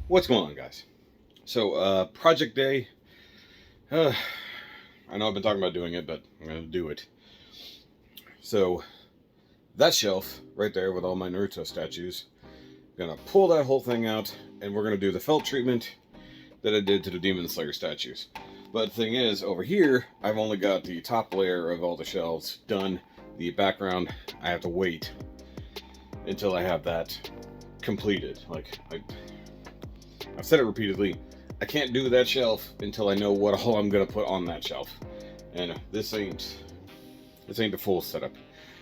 What's going on, guys? So, project day. Uh, I know I've been talking about doing it, but I'm going to do it. So, that shelf right there with all my Naruto statues, I'm going to pull that whole thing out, and we're going to do the felt treatment that I did to the Demon Slayer statues. But the thing is, over here, I've only got the top layer of all the shelves done. The background, I have to wait until I have that completed. I've said it repeatedly, I can't do that shelf until I know what all I'm gonna put on that shelf. And this ain't the full setup.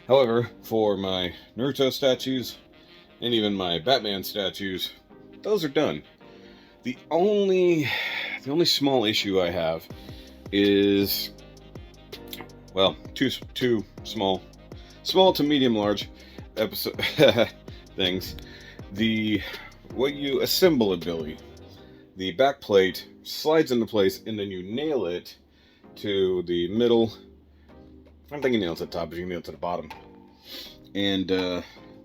However, for my Naruto statues and even my Batman statues, those are done. The only small issue I have is, well, two small to medium large episode things. What you assemble a Billy, the back plate slides into place, and then you nail it to the middle. I don't think you nail it to the top, but you can nail it to the bottom. And,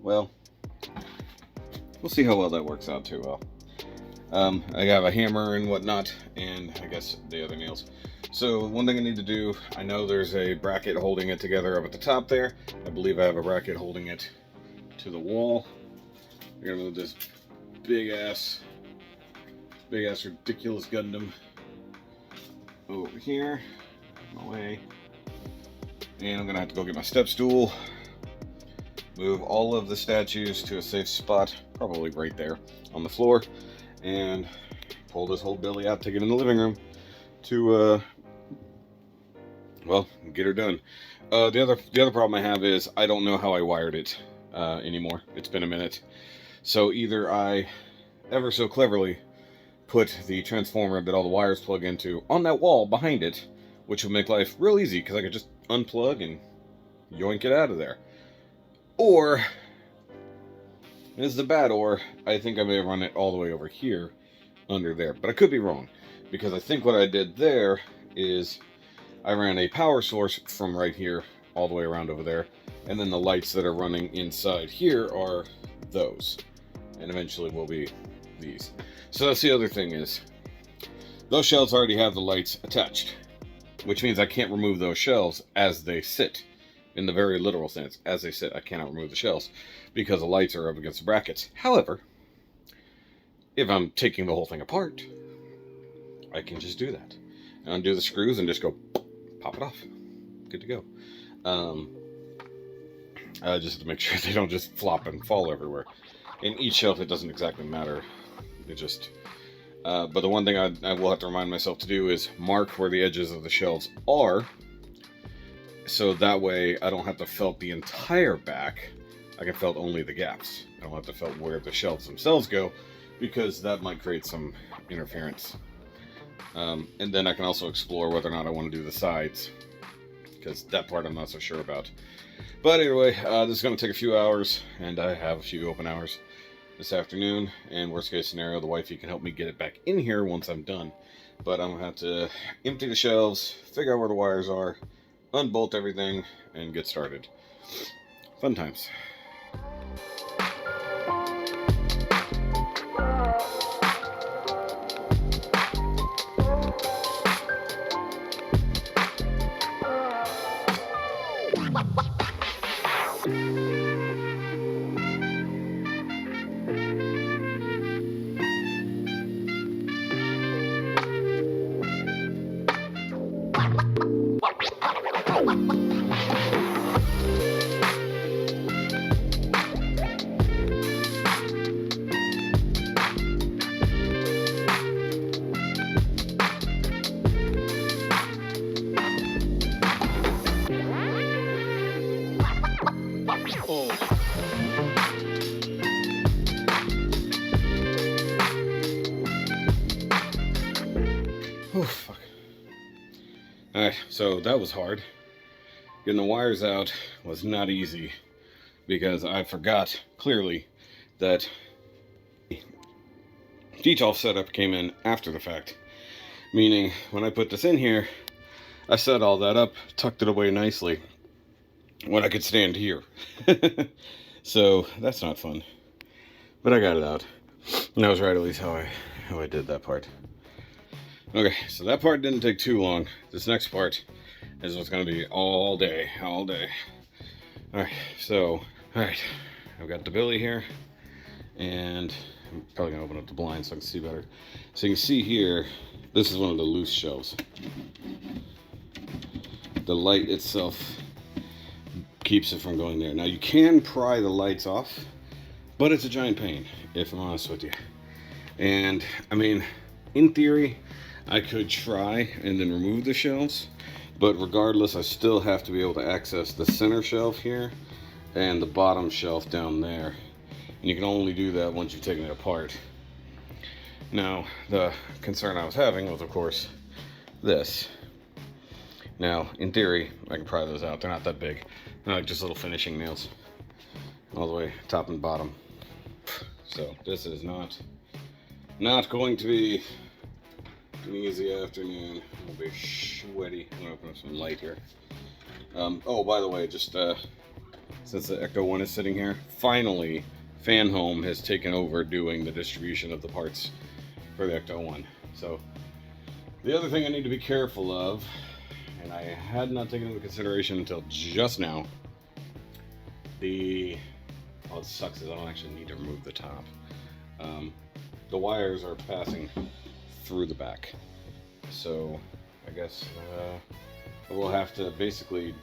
well, we'll see how well that works out too well. I have a hammer and whatnot, and I guess the other nails. So one thing I need to do, I know there's a bracket holding it together up at the top there. I believe I have a bracket holding it to the wall. We're gonna move this big ass ridiculous Gundam over here, away, and I'm gonna have to go get my step stool, move all of the statues to a safe spot, probably right there on the floor, and pull this whole Billy out, take it in the living room to well, get her done. The other problem I have is I don't know how I wired it anymore. It's been a minute. So either I ever so cleverly put the transformer that all the wires plug into on that wall behind it, which would make life real easy because I could just unplug and yoink it out of there. Or, this is the bad or, I think I may have run it all the way over here under there. But I could be wrong, because I think what I did there is I ran a power source from right here all the way around over there, and then the lights that are running inside here are those, and eventually will be these. So that's the other thing, is those shelves already have the lights attached, which means I can't remove those shelves as they sit. In the very literal sense, as they sit, I cannot remove the shelves because the lights are up against the brackets. However, if I'm taking the whole thing apart, I can just do that. Undo the screws and just go pop it off. Good to go. Just have to make sure they don't just flop and fall everywhere. In each shelf, it doesn't exactly matter. It just... but the one thing I will have to remind myself to do is mark where the edges of the shelves are, so that way I don't have to felt the entire back. I can felt only the gaps. I don't have to felt where the shelves themselves go, because that might create some interference. And then I can also explore whether or not I want to do the sides, because that part I'm not so sure about. But anyway, this is going to take a few hours, and I have a few open hours this afternoon, and worst case scenario, the wifey can help me get it back in here once I'm done. But I'm going to have to empty the shelves, figure out where the wires are, unbolt everything, and get started. Fun times. Oh, fuck. Alright, so that was hard. Getting the wires out was not easy, because I forgot clearly that detail setup came in after the fact. Meaning, when I put this in here, I set all that up, tucked it away nicely, when I could stand here. So, that's not fun. But I got it out. And that was right, at least how I did that part. Okay, so that part didn't take too long. This next part is what's going to be all day. Alright, so, alright, I've got the Billy here, and I'm probably going to open up the blind so I can see better. So you can see here, this is one of the loose shelves. The light itself keeps it from going there. Now you can pry the lights off, but it's a giant pain, if I'm honest with you. And I mean, in theory, I could try and then remove the shelves, but regardless, I still have to be able to access the center shelf here and the bottom shelf down there. And you can only do that once you've taken it apart. Now, the concern I was having was, of course, this. Now, in theory, I can pry those out. They're not that big. They're like just little finishing nails all the way top and bottom. So this is not going to be an easy afternoon. It'll be sweaty. I'm gonna open up some light here. Oh, by the way, just since the Ecto 1 is sitting here, finally Fan Home has taken over doing the distribution of the parts for the Ecto 1. So the other thing I need to be careful of, and I had not taken into consideration until just now, what sucks is I don't actually need to remove the top. The wires are passing through the back, so I guess we'll have to basically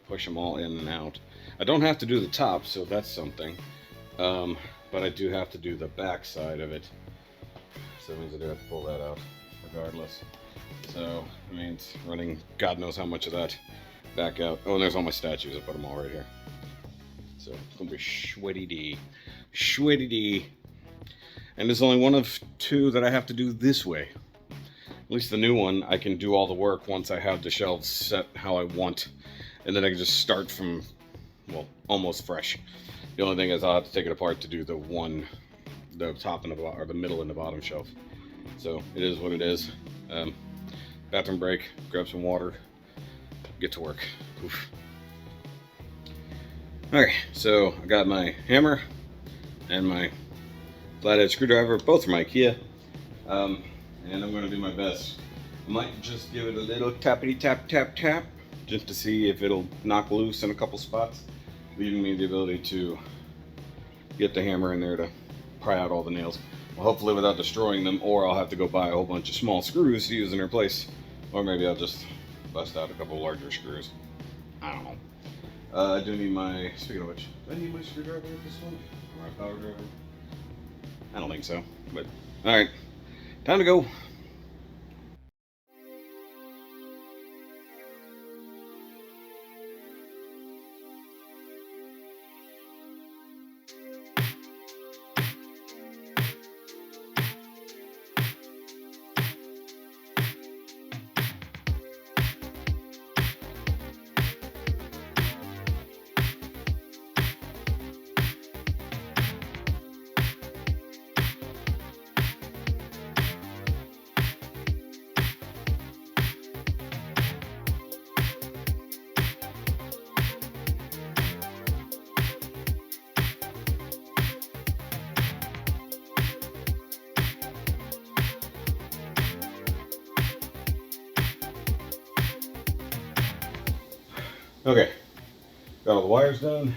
push them all in and out. I don't have to do the top, so that's something, but I do have to do the back side of it, so that means I do have to pull that out regardless. So I mean, it's running God knows how much of that back out. Oh, and there's all my statues. I put them all right here. So it's gonna be sweaty-dee. And there's only one of two that I have to do this way. At least the new one, I can do all the work once I have the shelves set how I want. And then I can just start from, well, almost fresh. The only thing is I'll have to take it apart to do the top and the middle and the bottom shelf. So it is what it is. Bathroom break, grab some water, get to work. Oof. Okay, so I got my hammer and my flathead screwdriver, both from IKEA, and I'm going to do my best. I might just give it a little tappity tap tap tap, just to see if it'll knock loose in a couple spots, leaving me the ability to get the hammer in there to pry out all the nails. Well, hopefully without destroying them, or I'll have to go buy a whole bunch of small screws to use in their place, or maybe I'll just bust out a couple larger screws. I don't know. I do need my, speaking of which, do I need my screwdriver with this one? Or my power driver? I don't think so, but alright, time to go. Okay, got all the wires done.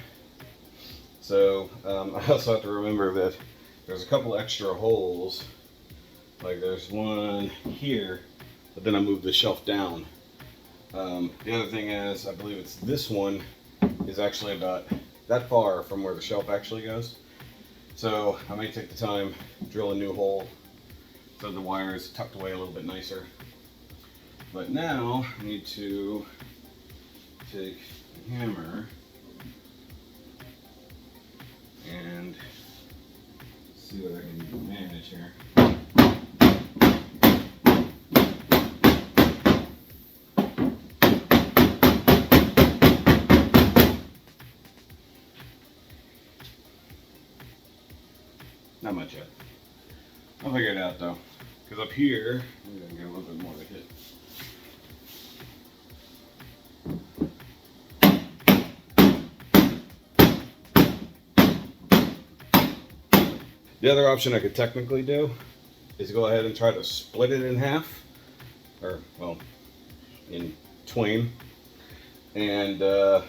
So I also have to remember that there's a couple extra holes. Like there's one here, but then I moved the shelf down. The other thing is, I believe it's this one is actually about that far from where the shelf actually goes. So I may take the time, drill a new hole, so the wire is tucked away a little bit nicer. But now I need to take the hammer and see what I can manage here. Not much yet. I'll figure it out though, because up here I'm gonna get a little bit more of a hit. The other option I could technically do is go ahead and try to split it in half, or well, in twain, and the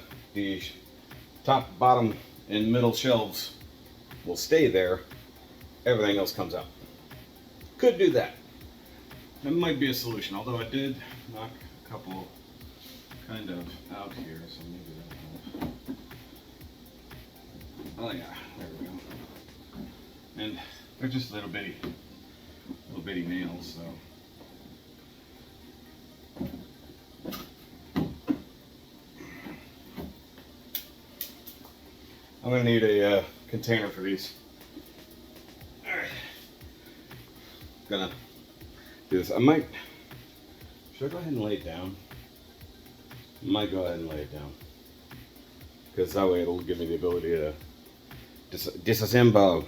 top, bottom, and middle shelves will stay there. Everything else comes out. Could do that. That might be a solution, although I did knock a couple kind of out here, so maybe that'll help. Oh yeah, there we go. And they're just little bitty nails, so. I'm gonna need a container for these. Alright. Gonna do this. Should I go ahead and lay it down? I might go ahead and lay it down. Because that way it'll give me the ability to disassemble.